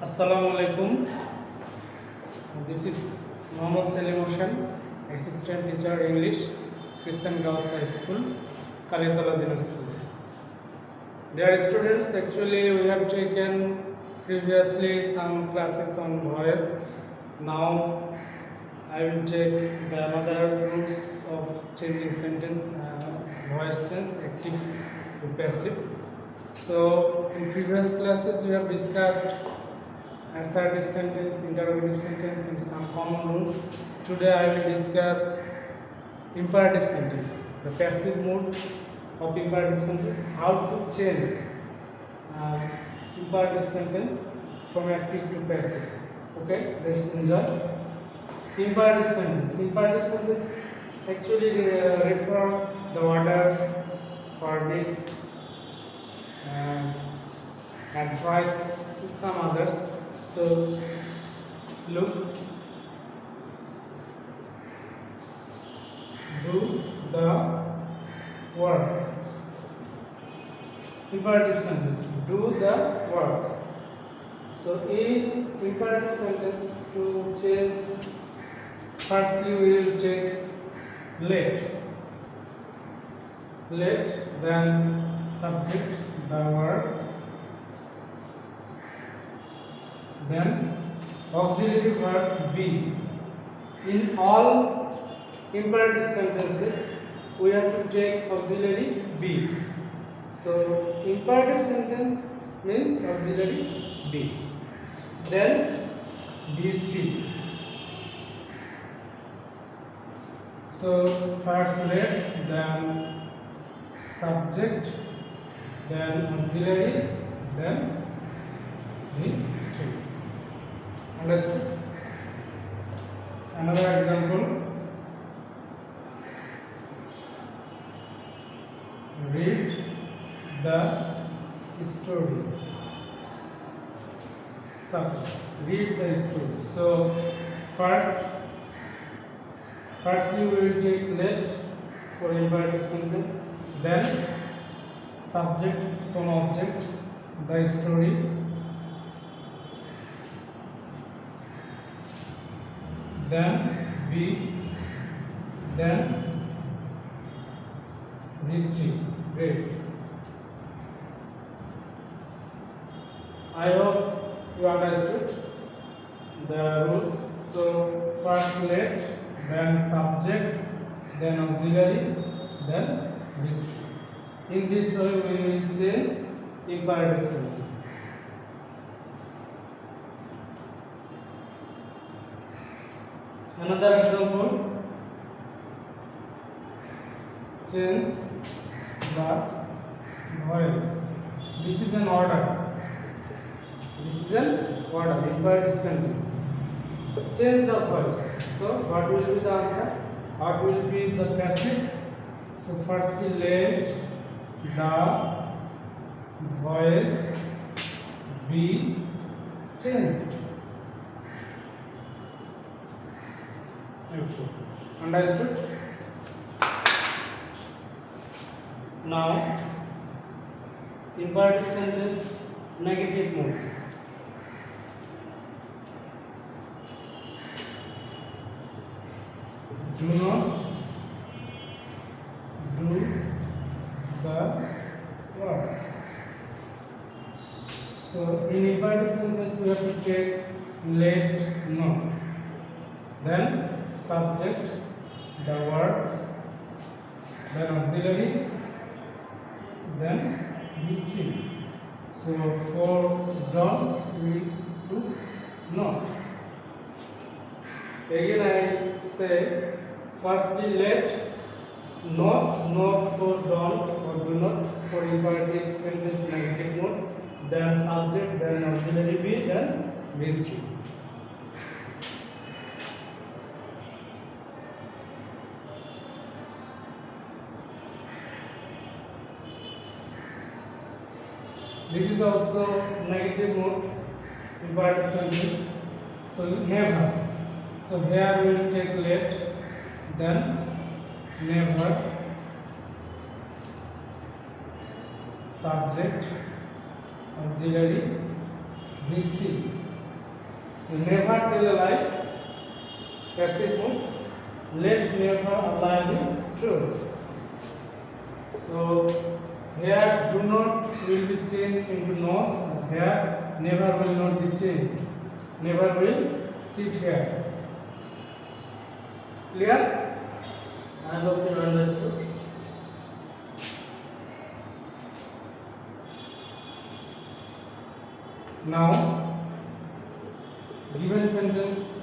Assalamu alaikum. This is Mohammad Salim Hossain, Assistant Teacher English, Christian Girls High School, Kalitala Dinastur. Dear students, actually we have taken previously some classes on voice. Now I will take the another rules of changing sentence, voice tense, active to passive. So in previous classes we have discussed assertive sentence, interrogative sentence, and some common rules. Today I will discuss imperative sentence, the passive mode of imperative sentence, how to change imperative sentence from active to passive. Okay, let's enjoy. Imperative sentence. Imperative sentence actually refer the order, forbid, advice, some others. So look, do the work. Imperative sentence, do the work. So in imperative sentence, to change, firstly we will take let, then subject, the verb, then auxiliary verb be. In all imperative sentences we have to take auxiliary be. So imperative sentence means auxiliary be. Then be3. So first let, then subject, then auxiliary, then be3. Understood? Another example. Read the story. Suppose read the story. So firstly we will take let for imperative sentence, then subject from object, the story, then be, then retrieve. Great. I hope you understood the rules. So first let, then subject, then auxiliary, then retrieve. In this way we will change imperative sentence. Another example, change the voice. This is an order. This is an order, imperative sentence. Change the voice. So what will be the answer? What will be the passive? So firstly let the voice be changed. Okay. Understood? Now, imperative sentence, negative mode. Do not do the work. So, in imperative sentence, we have to take let not. Then subject, the verb, then auxiliary, then be3. So for don't, we do not. Again I say, firstly let, not for don't or do not for imperative sentence negative mode, then subject, then auxiliary be, then be3. This is also negative mode, imperative sentence. So never. So here we will take let, then never, subject, auxiliary, be3. never tell a lie, passive mood. Let never lie be true. So here do not will be changed into not. Here never will not be changed. Never will sit here. Clear? I hope you understood. Now, given sentence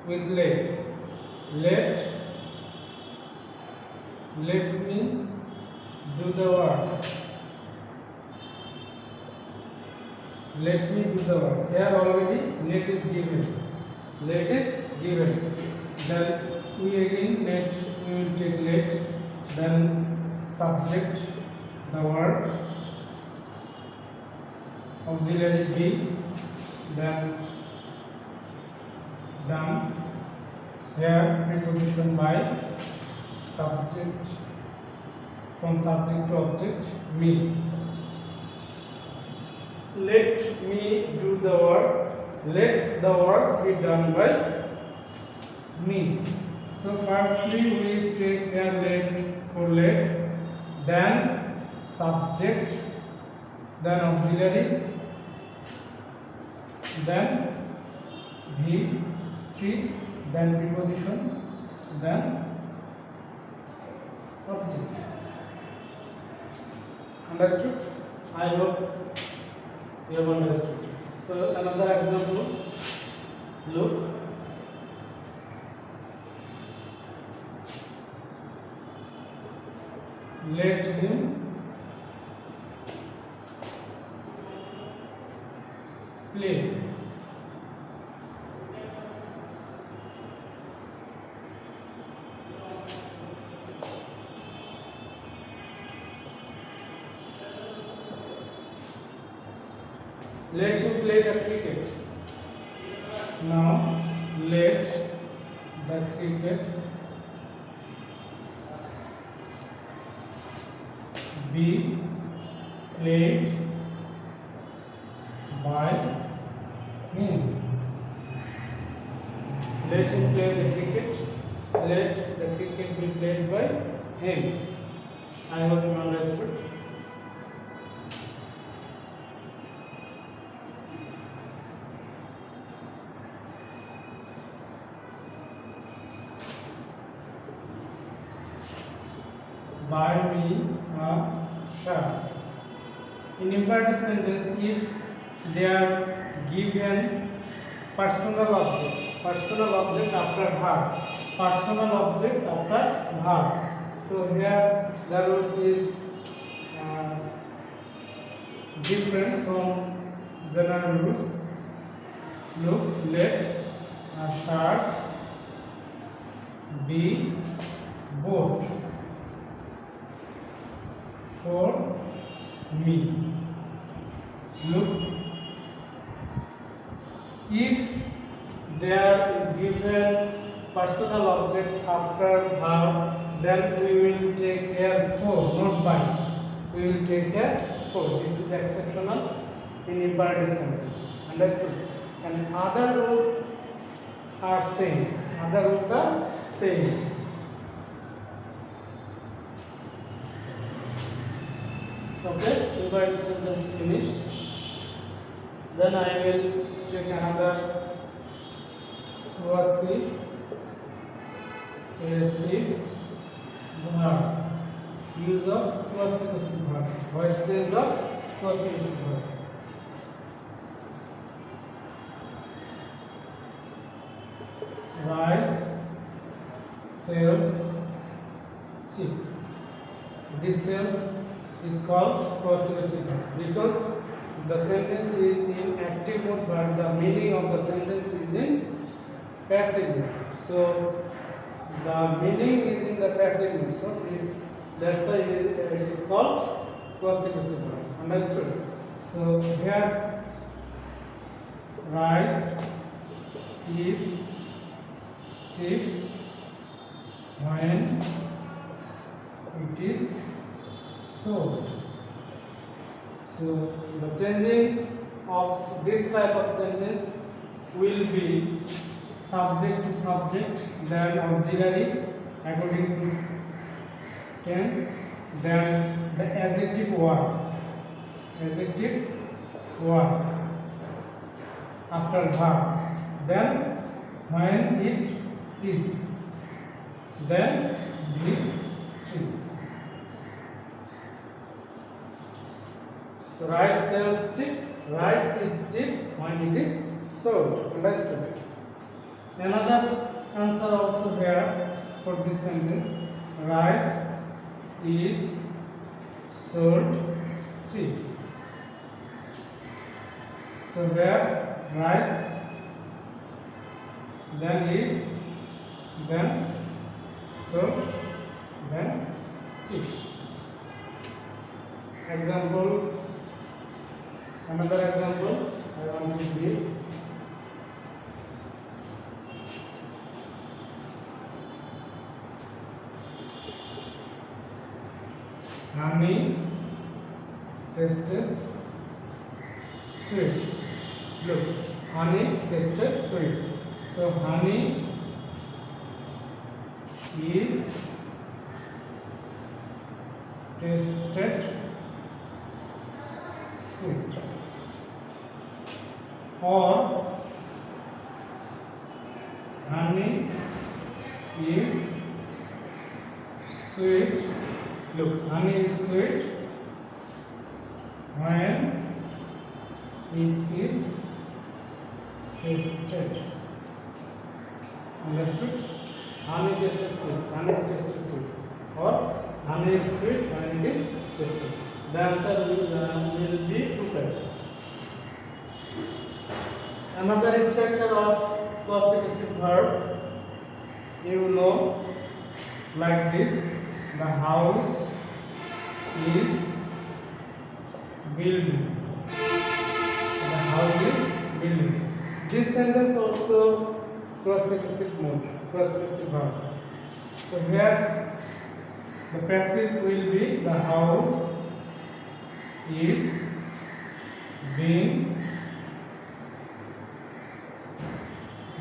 with let. Let me do the work. Let me do the work. Here already let is given. Let is given. Then we will take let. Then subject the verb. Auxiliary be. Then done. Here preposition by. Subject from subject to object me. Let me do the work. Let the work be done by me. So firstly we take here let for let, then subject, then auxiliary, then V3, then preposition, then object. Understood? I hope you have understood. So another example. Look. Let him play. Let him play the cricket. Now let the cricket be played by him. Let him play the cricket. Let the cricket be played by him. I hope you understood. Buy me a shirt. In imperative sentence, if they are given personal object after verb, personal object after verb. So here the rules is different from general rules. Look, let a shirt be bought for me. Look, if there is given personal object after verb, then we will take here for, not by. We will take here for. This is exceptional in imperative sentence. Understood? And other rules are same. Other rules are same. Okay, imperative sentence finished. Then I will take another passive verb. Use of passive verb. Voice change of passive verb. Rice sells cheap. This sells is called passive verb because the sentence is in active mode, but the meaning of the sentence is in passive mode. So the meaning is in the passive mode. So that's why it is called passive verb. Understood? So here rice is cheap when it is sold. So the changing of this type of sentence will be subject to subject, then auxiliary according to tense, then the adjective word after verb, then when it is, then be true. So rice sells cheap, rice is cheap when it is sold. Understood? Another answer also here for this sentence. Rice is sold cheap. So where rice, then is, then sold, then cheap. Example. Another example I want to give. Honey tastes sweet. Look, honey tastes sweet. So honey is tasted sweet. Or honey is sweet. Look, honey is sweet when it is tasted. Understood? Honey tastes sweet. Honey tastes sweet. Or honey is sweet when it is tasted. The answer will be two types. Another structure of possessive verb, you know, like this. The house is building. The house is building. This sentence also possessive mode, possessive verb. So here the passive will be the house is being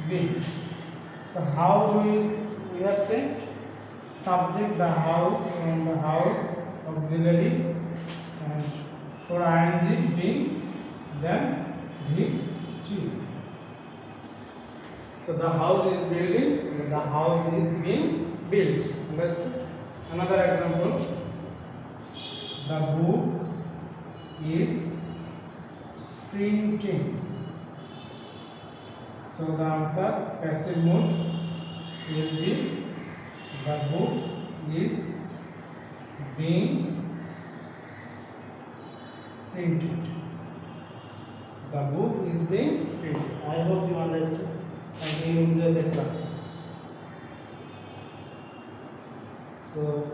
built. So how we have changed? Subject the house and the house auxiliary, and for ing being, then the tree. So the house is building and the house is being built. Understood? Another example. The book is printing. So the answer passive mode will be the book is being printed. The book is being printed. I hope you understood and you enjoy the class. So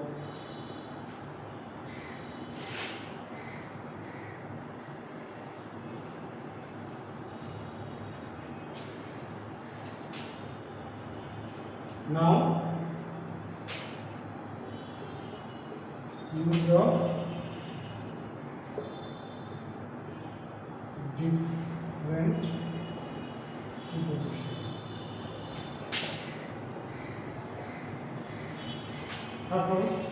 now use of different preposition. Suppose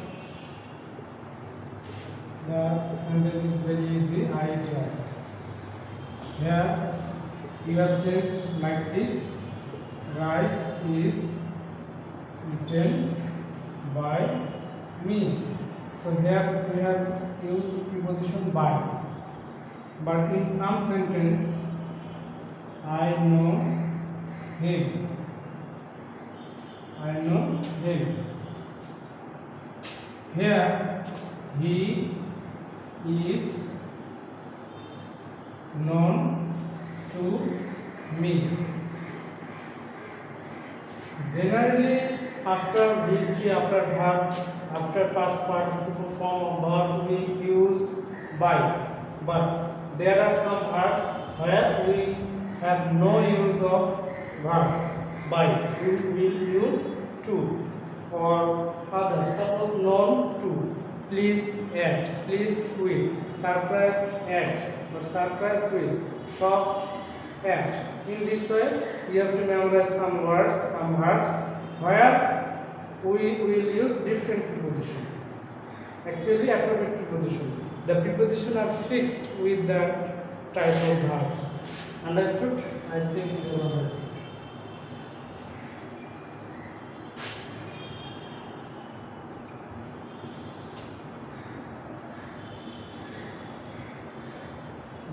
the sentence is very easy. I trust. Here you have changed like this. Rice is eaten by me. So here we have used preposition by. But in some sentence, I know him. I know him. Here he is known to me. Generally, after VG, after verb, after past participle form of verb, we use by. But there are some verbs where we have no use of verb by. We will use to or other. Suppose known to. Please add. Please will. Surprised at. But surprised will. Shocked at. In this way, you have to memorize some words, some verbs, where we will use different preposition. Actually, appropriate preposition. The preposition are fixed with the type of verbs. Understood? I think you have understood.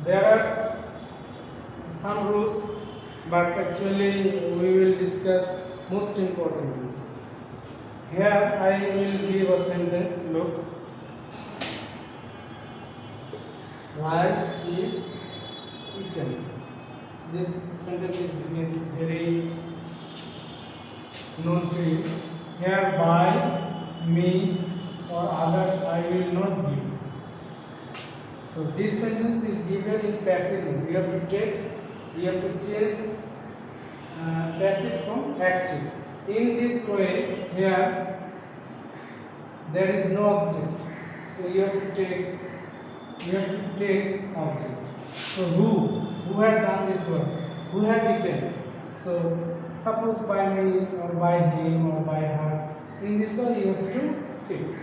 There are some rules, but actually we will discuss most important rules. Here I will give a sentence. Look, rice is eaten. This sentence is very known to you. Here by, me or others I will not give. So this sentence is given in passive mode. You have to change passive from active. In this way, here there is no object. So you have to take object. So who had done this work? Who had eaten? So suppose by me or by him or by her. In this way you have to fix.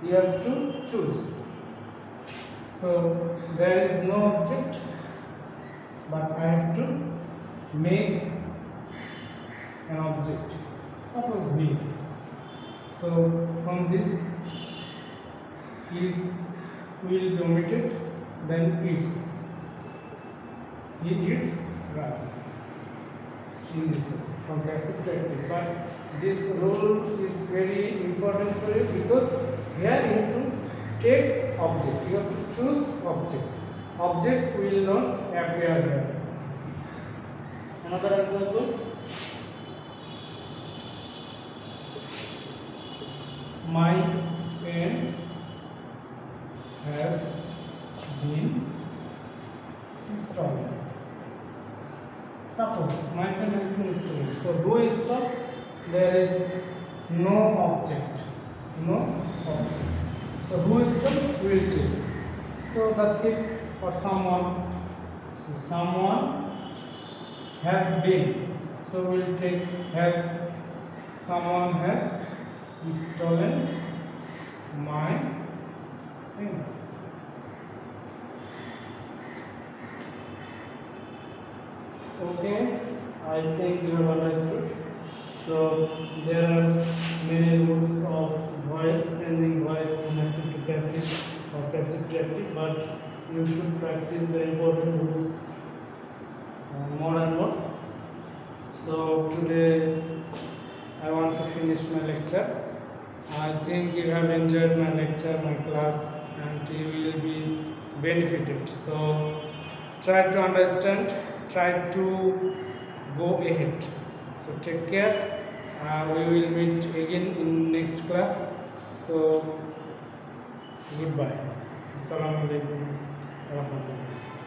You have to choose. So there is no object, but I have to make an object. Suppose me. So from this is will be omitted, then eats. He eats grass. In this way, from passive to active. But this rule is very important for you because here you have to take object. You have to choose object. Object will not appear here. Another example. My pen has been stolen. Suppose my pen has been stolen. So who is stolen? There is no object. No object. So who is stolen? Will take. So the thief or someone. So someone has been. So we'll take has. Someone has stolen my pen. Okay, I think you have understood. So there are many rules of voice, changing voice from active to passive or passive to active, but you should practice the important rules more and more. So today I want to finish my lecture. I think you have enjoyed my lecture, my class, and you will be benefited. So try to understand, try to go ahead. So take care. We will meet again in next class. So goodbye. Assalamu alaikum warahmatullahi.